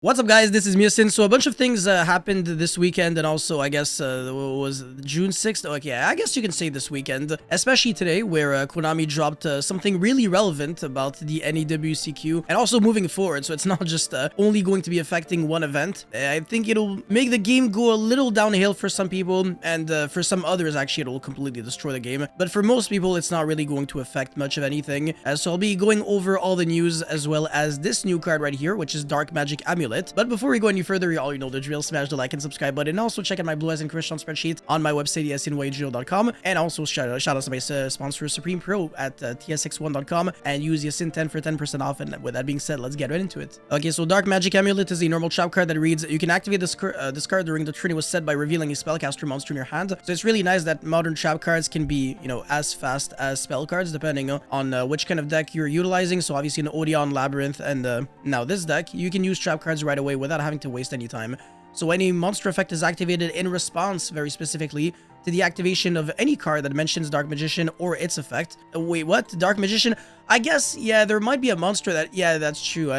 What's up, guys? This is Musin. So a bunch of things happened this weekend, and also I guess was June 6th. Okay, I guess you can say this weekend, especially today, where Konami dropped something really relevant about the NWCQ, and also moving forward. So it's not just only going to be affecting one event. I think it'll make the game go a little downhill for some people, and for some others, actually, it'll completely destroy the game. But for most people, it's not really going to affect much of anything. So I'll be going over all the news as well as this new card right here, which is Dark Magic Amulet. But before we go any further, you all know the drill. Smash the like and subscribe button. And also check out my Blue Eyes and Crystron spreadsheet on my website, yacineygo.com. And also shout out to my sponsor, Supreme Pro at tsx1.com, and use Yacin10 for 10% off. And with that being said, let's get right into it. Okay, so Dark Magic Amulet is a normal trap card that reads, you can activate this card during the turn it was set by revealing a spellcaster monster in your hand. So it's really nice that modern trap cards can be, you know, as fast as spell cards, depending on which kind of deck you're utilizing. So obviously in Odeon, Labyrinth, and now this deck, you can use trap cards right away without having to waste any time. So any monster effect is activated in response, very specifically, to the activation of any card that mentions Dark Magician or its effect. Wait, what? Dark Magician? I guess, yeah, there might be a monster that... Yeah, that's true.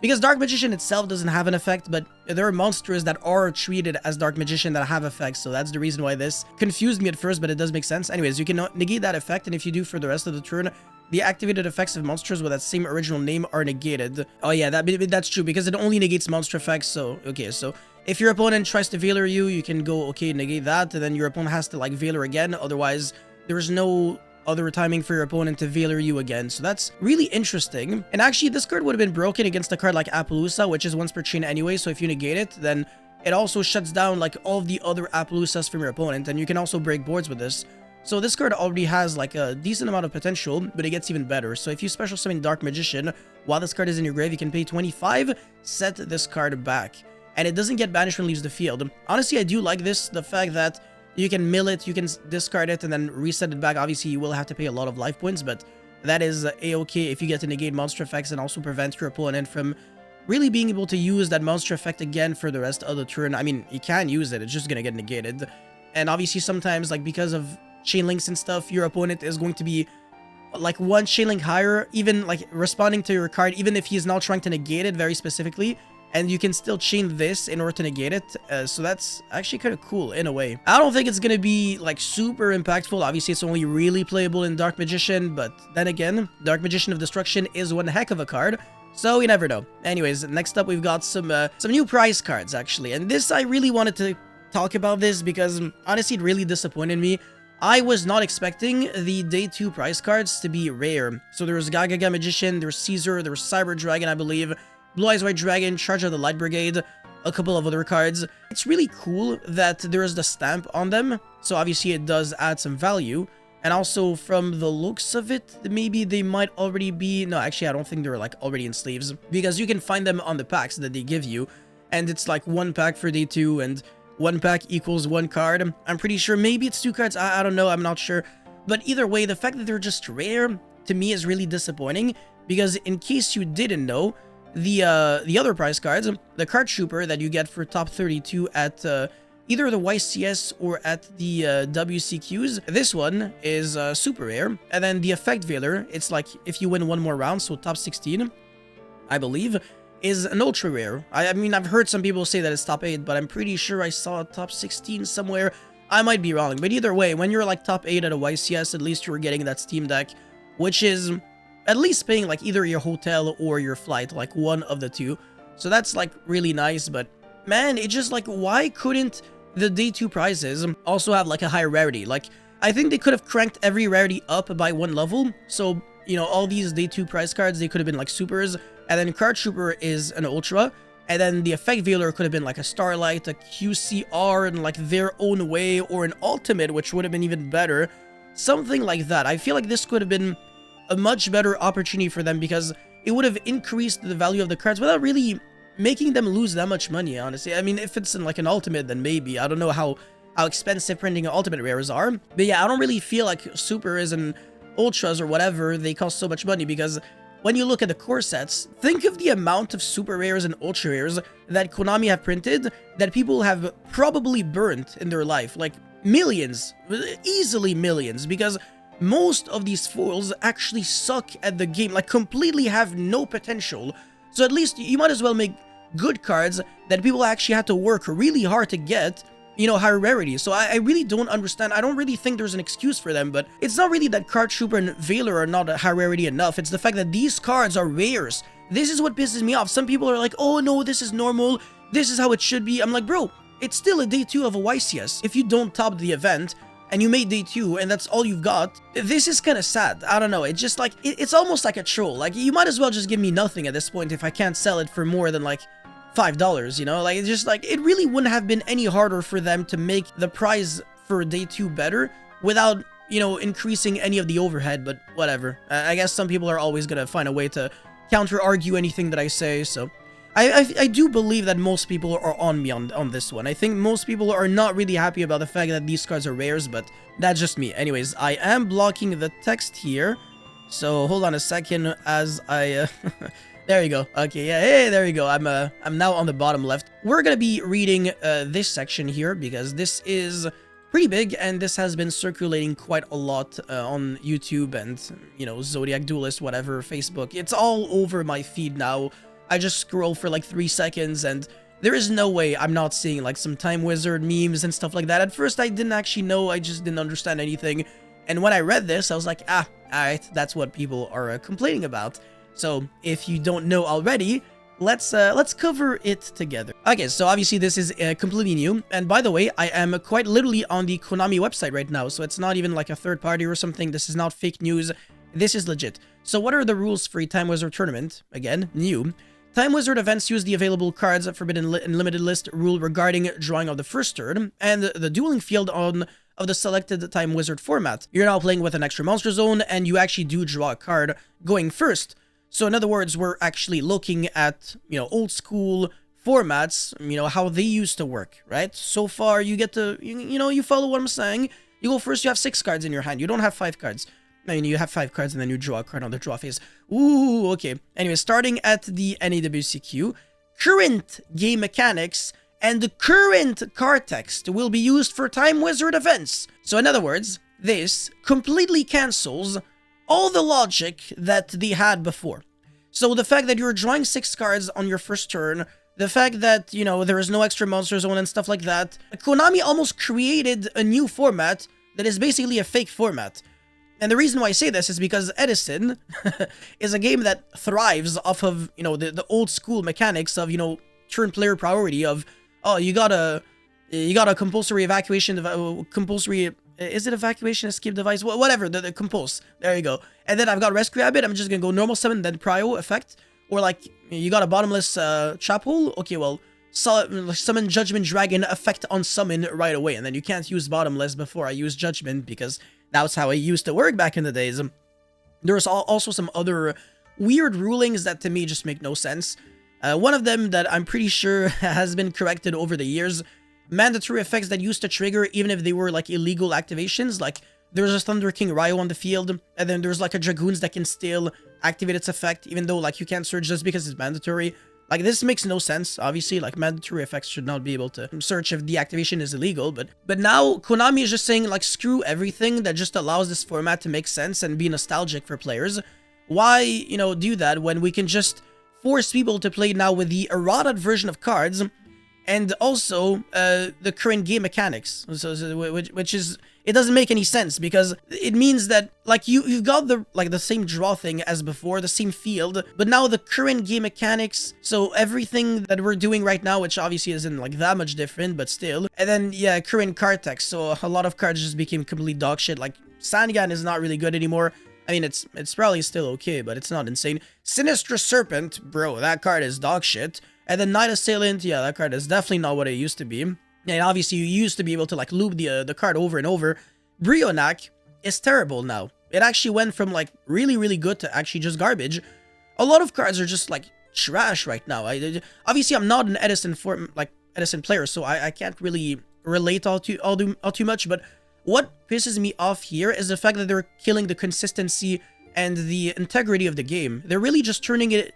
Because Dark Magician itself doesn't have an effect, but there are monsters that are treated as Dark Magician that have effects, so that's the reason why this confused me at first, but it does make sense. Anyways, you can negate that effect, and if you do for the rest of the turn, the activated effects of monsters with that same original name are negated. Oh yeah, that's true, because it only negates monster effects, so... Okay, so if your opponent tries to Veiler you, you can go, okay, negate that, and then your opponent has to, like, Veiler again, otherwise there's no other timing for your opponent to Veiler you again. So that's really interesting. And actually, this card would have been broken against a card like Appaloosa, which is once per chain anyway, so if you negate it, then it also shuts down, like, all of the other Appaloosas from your opponent, and you can also break boards with this. So this card already has like a decent amount of potential, but it gets even better. So if you special summon Dark Magician while this card is in your grave, you can pay 25, set this card back, and it doesn't get banished when it leaves the field. Honestly, I do like this, the fact that you can mill it, you can discard it, and then reset it back. Obviously, you will have to pay a lot of life points, but that is a-okay if you get to negate monster effects and also prevent your opponent from really being able to use that monster effect again for the rest of the turn. I mean, you can use it, it's just gonna get negated. And obviously, sometimes, like, because of chain links and stuff, your opponent is going to be like one chain link higher, even like responding to your card, even if he's not trying to negate it very specifically, and you can still chain this in order to negate it. So that's actually kind of cool in a way. I don't think it's gonna be like super impactful. Obviously, it's only really playable in Dark Magician, but then again, Dark Magician of Destruction is one heck of a card, so you never know. Anyways, next up we've got some new prize cards actually, and this, I really wanted to talk about this because honestly it really disappointed me. I was not expecting the Day 2 prize cards to be rare. So there was Gaga Magician, there was Caesar, there was Cyber Dragon, I believe, Blue Eyes White Dragon, Charge of the Light Brigade, a couple of other cards. It's really cool that there is the stamp on them, so obviously it does add some value. And also from the looks of it, maybe they might already be... No, actually I don't think they're like already in sleeves, because you can find them on the packs that they give you, and it's like one pack for Day 2, and one pack equals one card. I'm pretty sure maybe it's two cards. I don't know. I'm not sure. But either way, the fact that they're just rare to me is really disappointing, because in case you didn't know, the other prize cards, the card trooper that you get for top 32 at either the YCS or at the WCQs, this one is super rare. And then the effect Veiler, it's like if you win one more round, so top 16, I believe, is an ultra rare. I mean, I've heard some people say that it's top 8, but I'm pretty sure I saw top 16 somewhere. I might be wrong, but either way, when you're like top 8 at a YCS, at least you're getting that Steam Deck, which is at least paying like either your hotel or your flight, like one of the two. So that's like really nice, but man, it just like, why couldn't the Day 2 prizes also have like a higher rarity? Like, I think they could have cranked every rarity up by one level. So, you know, all these Day 2 prize cards, they could have been like supers, and then Card Trooper is an Ultra, and then the Effect Veiler could have been like a Starlight, a QCR, and like their own way, or an Ultimate, which would have been even better. Something like that. I feel like this could have been a much better opportunity for them, because it would have increased the value of the cards without really making them lose that much money, honestly. I mean, if it's in like an Ultimate, then maybe. I don't know how expensive printing Ultimate rares are. But yeah, I don't really feel like Supers and Ultras or whatever, they cost so much money, because when you look at the core sets, think of the amount of super rares and ultra rares that Konami have printed that people have probably burnt in their life. Like millions, easily millions, because most of these foils actually suck at the game, like completely have no potential. So at least you might as well make good cards that people actually had to work really hard to get, you know, higher rarity. So I really don't understand. I don't really think there's an excuse for them, but it's not really that Card Trooper and Veiler are not high rarity enough. It's the fact that these cards are rares. This is what pisses me off. Some people are like, oh no, this is normal. This is how it should be. I'm like, bro, it's still a day 2 of a YCS. If you don't top the event and you made day 2 and that's all you've got, this is kind of sad. I don't know. It's just like, it's almost like a troll. Like, you might as well just give me nothing at this point if I can't sell it for more than like $5, you know? Like, it's just like, it really wouldn't have been any harder for them to make the price for day 2 better without, you know, increasing any of the overhead, but whatever. I guess some people are always gonna find a way to counter-argue anything that I say, so I do believe that most people are on me on this one. I think most people are not really happy about the fact that these cards are rares, but that's just me. Anyways, I am blocking the text here, so hold on a second as I... there you go. Okay, yeah, hey, there you go. I'm now on the bottom left. We're gonna be reading this section here because this is pretty big and this has been circulating quite a lot on YouTube and, you know, Zodiac Duelist, whatever, Facebook. It's all over my feed now. I just scroll for like 3 seconds and there is no way I'm not seeing like some Time Wizard memes and stuff like that. At first I didn't actually know, I just didn't understand anything. And when I read this, I was like, ah, alright, that's what people are complaining about. So if you don't know already, let's cover it together. Okay, so obviously this is completely new. And by the way, I am quite literally on the Konami website right now. So it's not even like a third party or something. This is not fake news. This is legit. So what are the rules for a Time Wizard tournament? Again, new. Time Wizard events use the available cards Forbidden and Limited List rule regarding drawing of the first turn, and the dueling field of the selected Time Wizard format. You're now playing with an extra monster zone, and you actually do draw a card going first. So in other words, we're actually looking at, you know, old school formats, you know, how they used to work, right? So far, you get to, you know, you follow what I'm saying. You go first, you have 6 cards in your hand. You don't have 5 cards. I mean, you have 5 cards and then you draw a card on the draw phase. Ooh, okay. Anyway, starting at the NWCQ, current game mechanics and the current card text will be used for Time Wizard events. So in other words, this completely cancels all the logic that they had before. So the fact that you're drawing 6 cards on your first turn, the fact that, you know, there is no extra monster zone and stuff like that, Konami almost created a new format that is basically a fake format. And the reason why I say this is because Edison is a game that thrives off of, you know, the old school mechanics of, you know, turn player priority of, oh, you got a compulsory evacuation, is it evacuation escape device? Whatever, the compulse. There you go. And then I've got rescue habit. I'm just gonna go normal summon, then prio effect. Or like, you got a bottomless trap hole. Okay, well, summon Judgment Dragon effect on summon right away. And then you can't use bottomless before I use Judgment because that's how it used to work back in the days. There's also some other weird rulings that to me just make no sense. One of them that I'm pretty sure has been corrected over the years. Mandatory effects that used to trigger even if they were like illegal activations, like there's a Thunder King Ryo on the field, and then there's like a Dragoons that can still activate its effect, even though like you can't search just because it's mandatory. Like this makes no sense, obviously, like mandatory effects should not be able to search if the activation is illegal, but now Konami is just saying like screw everything that just allows this format to make sense and be nostalgic for players. Why, you know, do that when we can just force people to play now with the errata version of cards and also the current game mechanics, which is, it doesn't make any sense because it means that like you've got the same draw thing as before, the same field, but now the current game mechanics, so everything that we're doing right now, which obviously isn't like that much different, but still, and then yeah, current card text, so a lot of cards just became complete dog shit. Like Sangan is not really good anymore. I mean, it's probably still okay, but it's not insane. Sinister Serpent, bro, that card is dog shit. And then Night Assailant, yeah, that card is definitely not what it used to be. And obviously, you used to be able to, like, loop the card over and over. Brionac is terrible now. It actually went from, like, really, really good to actually just garbage. A lot of cards are just, like, trash right now. Obviously, I'm not an Edison player, so I can't really relate all too much. But what pisses me off here is the fact that they're killing the consistency and the integrity of the game. They're really just turning it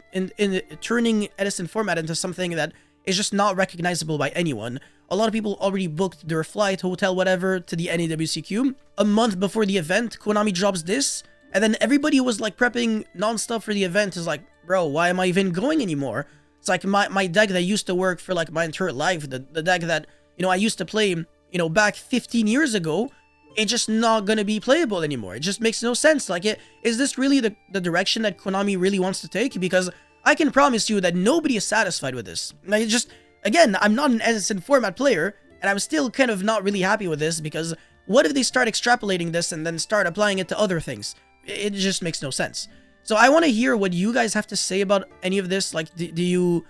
turning Edison format into something that is just not recognizable by anyone. A lot of people already booked their flight, hotel, whatever to the NWCQ. A month before the event, Konami drops this, and then everybody was like prepping non-stop for the event is like, bro, why am I even going anymore? It's like my deck that used to work for like my entire life, the deck that, you know, I used to play, you know, back 15 years ago, it's just not gonna be playable anymore. It just makes no sense. Like, is this really the direction that Konami really wants to take? Because I can promise you that nobody is satisfied with this. Like, just, again, I'm not an SSN format player, and I'm still kind of not really happy with this, because what if they start extrapolating this and then start applying it to other things? It just makes no sense. So I want to hear what you guys have to say about any of this. Like, do you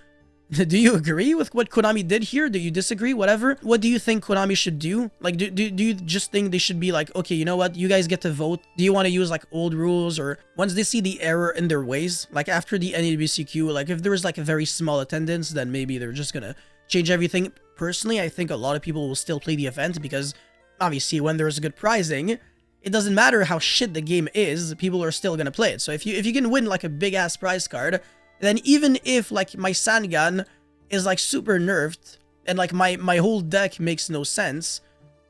agree with what Konami did here? Do you disagree? Whatever. What do you think Konami should do? Like, do you just think they should be like, okay, you know what? You guys get to vote. Do you want to use like old rules, or once they see the error in their ways, like after the NWCQ, like if there was like a very small attendance, then maybe they're just gonna change everything. Personally, I think a lot of people will still play the event, because obviously when there's good prizing, it doesn't matter how shit the game is, people are still gonna play it. So if you can win like a big ass prize card, then even if like my Sandgan is like super nerfed and like my whole deck makes no sense,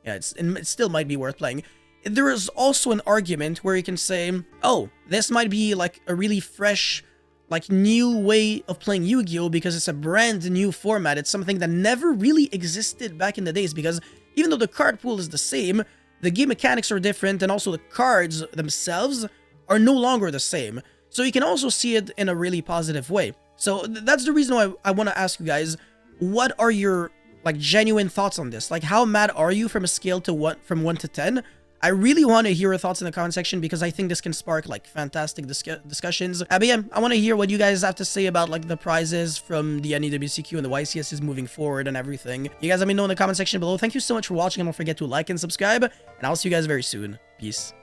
yeah, it still might be worth playing. There is also an argument where you can say, oh, this might be like a really fresh, like new way of playing Yu-Gi-Oh, because it's a brand new format. It's something that never really existed back in the days, because even though the card pool is the same, the game mechanics are different, and also the cards themselves are no longer the same. So you can also see it in a really positive way. So that's the reason why I want to ask you guys, what are your like genuine thoughts on this? Like, how mad are you from a scale to from 1 to 10? I really want to hear your thoughts in the comment section, because I think this can spark like fantastic discussions. But yeah, I want to hear what you guys have to say about like the prizes from the NWCQ and the YCS moving forward and everything. You guys let me know in the comment section below. Thank you so much for watching, and don't forget to like and subscribe, and I'll see you guys very soon. Peace.